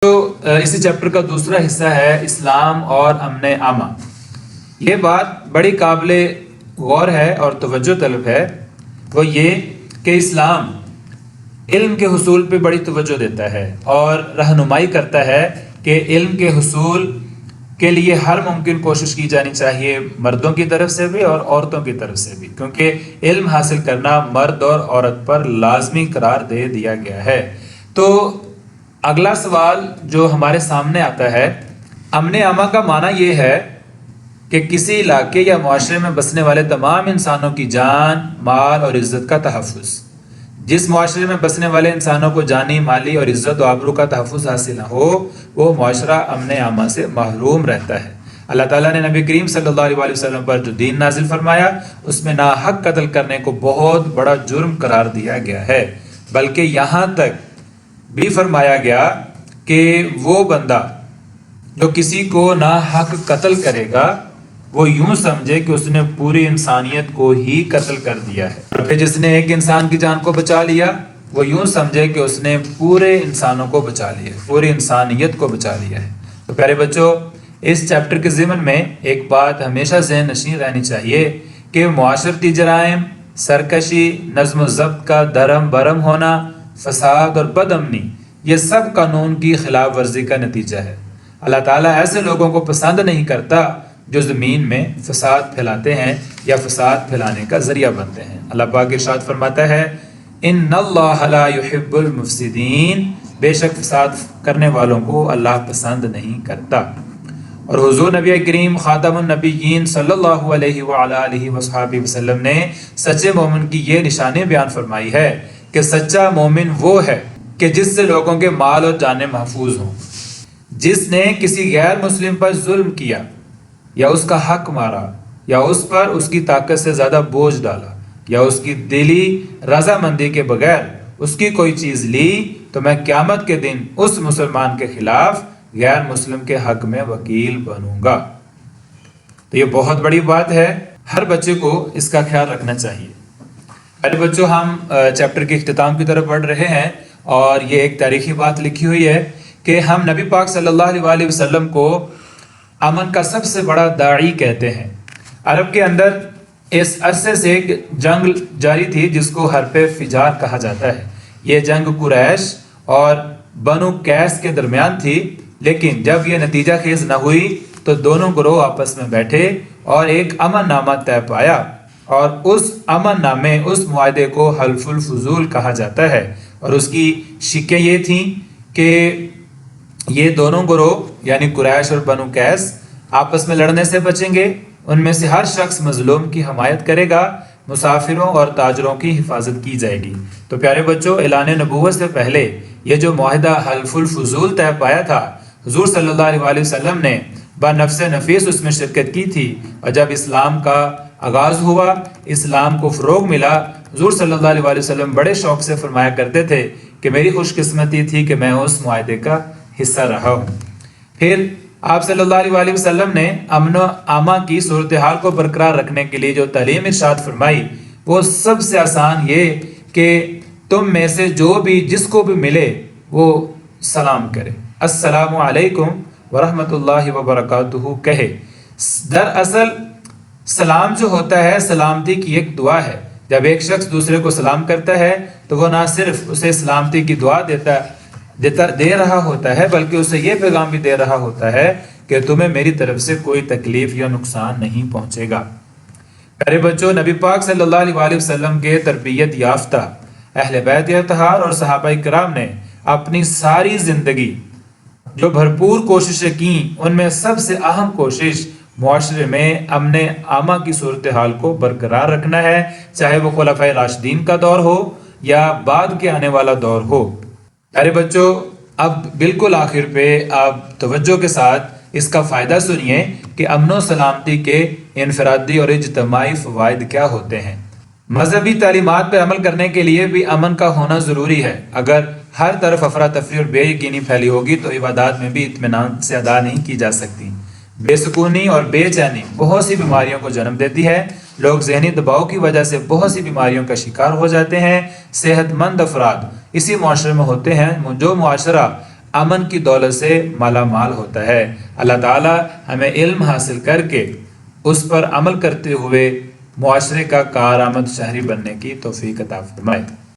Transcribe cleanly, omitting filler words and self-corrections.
تو اسی چیپٹر کا دوسرا حصہ ہے اسلام اور امن عامہ۔ یہ بات بڑی قابل غور ہے اور توجہ طلب ہے، وہ یہ کہ اسلام علم کے حصول پہ بڑی توجہ دیتا ہے اور رہنمائی کرتا ہے کہ علم کے حصول کے لیے ہر ممکن کوشش کی جانی چاہیے، مردوں کی طرف سے بھی اور عورتوں کی طرف سے بھی، کیونکہ علم حاصل کرنا مرد اور عورت پر لازمی قرار دے دیا گیا ہے۔ تو اگلا سوال جو ہمارے سامنے آتا ہے، امن عامہ کا معنی یہ ہے کہ کسی علاقے یا معاشرے میں بسنے والے تمام انسانوں کی جان، مال اور عزت کا تحفظ۔ جس معاشرے میں بسنے والے انسانوں کو جانی، مالی اور عزت و آبرو کا تحفظ حاصل نہ ہو، وہ معاشرہ امن عامہ سے محروم رہتا ہے۔ اللہ تعالیٰ نے نبی کریم صلی اللہ علیہ وسلم پر جو دین نازل فرمایا، اس میں ناحق قتل کرنے کو بہت بڑا جرم قرار دیا گیا ہے، بلکہ یہاں تک بھی فرمایا گیا کہ وہ بندہ جو کسی کو ناحق قتل کرے گا، وہ یوں سمجھے کہ اس نے پوری انسانیت کو ہی قتل کر دیا ہے، اور پھر جس نے ایک انسان کی جان کو بچا لیا، وہ یوں سمجھے کہ اس نے پورے انسانوں کو بچا لیا، پوری انسانیت کو بچا لیا ہے۔ تو پیارے بچوں، اس چیپٹر کے ضمن میں ایک بات ہمیشہ ذہن نشین رہنی چاہیے کہ معاشرتی جرائم، سرکشی، نظم و ضبط کا درہم برہم ہونا، فساد اور بد امنی، یہ سب قانون کی خلاف ورزی کا نتیجہ ہے۔ اللہ تعالیٰ ایسے لوگوں کو پسند نہیں کرتا جو زمین میں فساد پھیلاتے ہیں یا فساد پھیلانے کا ذریعہ بنتے ہیں۔ اللہ پاک ارشاد فرماتا ہے، ان اللہ لا يحب المفسدین، بے شک فساد کرنے والوں کو اللہ پسند نہیں کرتا۔ اور حضور نبی کریم خاتم النبیین صلی اللہ علیہ وآلہ وصحبہ وسلم نے سچے مومن کی یہ نشانی بیان فرمائی ہے کہ سچا مومن وہ ہے کہ جس سے لوگوں کے مال اور جانیں محفوظ ہوں۔ جس نے کسی غیر مسلم پر ظلم کیا یا اس کا حق مارا یا اس پر اس کی طاقت سے زیادہ بوجھ ڈالا یا اس کی دلی رضامندی کے بغیر اس کی کوئی چیز لی، تو میں قیامت کے دن اس مسلمان کے خلاف غیر مسلم کے حق میں وکیل بنوں گا۔ تو یہ بہت بڑی بات ہے، ہر بچے کو اس کا خیال رکھنا چاہیے۔ ارے بچوں، ہم چیپٹر کے اختتام کی طرف بڑھ رہے ہیں اور یہ ایک تاریخی بات لکھی ہوئی ہے کہ ہم نبی پاک صلی اللہ علیہ وسلم کو امن کا سب سے بڑا داعی کہتے ہیں۔ عرب کے اندر اس عرصے سے ایک جنگ جاری تھی جس کو حرب فجار کہا جاتا ہے۔ یہ جنگ قریش اور بنو قیس کے درمیان تھی، لیکن جب یہ نتیجہ خیز نہ ہوئی تو دونوں گروہ آپس میں بیٹھے اور ایک امن نامہ طے پایا، اور اس امن نامے، اس معاہدے کو حلف الفضول کہا جاتا ہے، اور اس کی شکیں یہ تھیں کہ یہ دونوں گروہ یعنی قریش اور بنو قیس آپس میں لڑنے سے بچیں گے، ان میں سے ہر شخص مظلوم کی حمایت کرے گا، مسافروں اور تاجروں کی حفاظت کی جائے گی۔ تو پیارے بچوں، اعلان نبوت سے پہلے یہ جو معاہدہ حلف الفضول طے پایا تھا، حضور صلی اللہ علیہ وسلم نے بنفس نفیس اس میں شرکت کی تھی، اور جب اسلام کا آغاز ہوا، اسلام کو فروغ ملا، حضور صلی اللہ علیہ وسلم بڑے شوق سے فرمایا کرتے تھے کہ میری خوش قسمتی تھی کہ میں اس معاہدے کا حصہ رہا ہوں۔ پھر آپ صلی اللہ علیہ وسلم نے امن و عامہ کی صورتحال کو برقرار رکھنے کے لیے جو تعلیم ارشاد فرمائی، وہ سب سے آسان یہ کہ تم میں سے جو بھی جس کو بھی ملے وہ سلام کرے، السلام علیکم ورحمۃ اللہ وبرکاتہ کہے۔ دراصل سلام جو ہوتا ہے سلامتی کی ایک دعا ہے۔ جب ایک شخص دوسرے کو سلام کرتا ہے تو وہ نہ صرف اسے سلامتی کی دعا دے رہا ہوتا ہے، بلکہ اسے یہ پیغام بھی دے رہا ہوتا ہے کہ تمہیں میری طرف سے کوئی تکلیف یا نقصان نہیں پہنچے گا۔ پیارے بچوں، نبی پاک صلی اللہ علیہ وسلم کے تربیت یافتہ اہل بیت اطہار اور صحابہ کرام نے اپنی ساری زندگی جو بھرپور کوششیں کیں، ان میں سب سے اہم کوشش معاشرے میں امن عامہ کی صورتحال کو برقرار رکھنا ہے، چاہے وہ خلفائے راشدین کا دور ہو یا بعد کے آنے والا دور ہو۔ ارے بچوں، اب بالکل آخر پہ آپ توجہ کے ساتھ اس کا فائدہ سنیے کہ امن و سلامتی کے انفرادی اور اجتماعی فوائد کیا ہوتے ہیں۔ مذہبی تعلیمات پر عمل کرنے کے لیے بھی امن کا ہونا ضروری ہے۔ اگر ہر طرف افراتفری اور بے یقینی پھیلی ہوگی تو عبادات میں بھی اطمینان سے ادا نہیں کی جا سکتی۔ بے سکونی اور بے چینی بہت سی بیماریوں کو جنم دیتی ہے، لوگ ذہنی دباؤ کی وجہ سے بہت سی بیماریوں کا شکار ہو جاتے ہیں۔ صحت مند افراد اسی معاشرے میں ہوتے ہیں جو معاشرہ امن کی دولت سے مالا مال ہوتا ہے۔ اللہ تعالیٰ ہمیں علم حاصل کر کے اس پر عمل کرتے ہوئے معاشرے کا کارآمد شہری بننے کی توفیق عطا فرمائے۔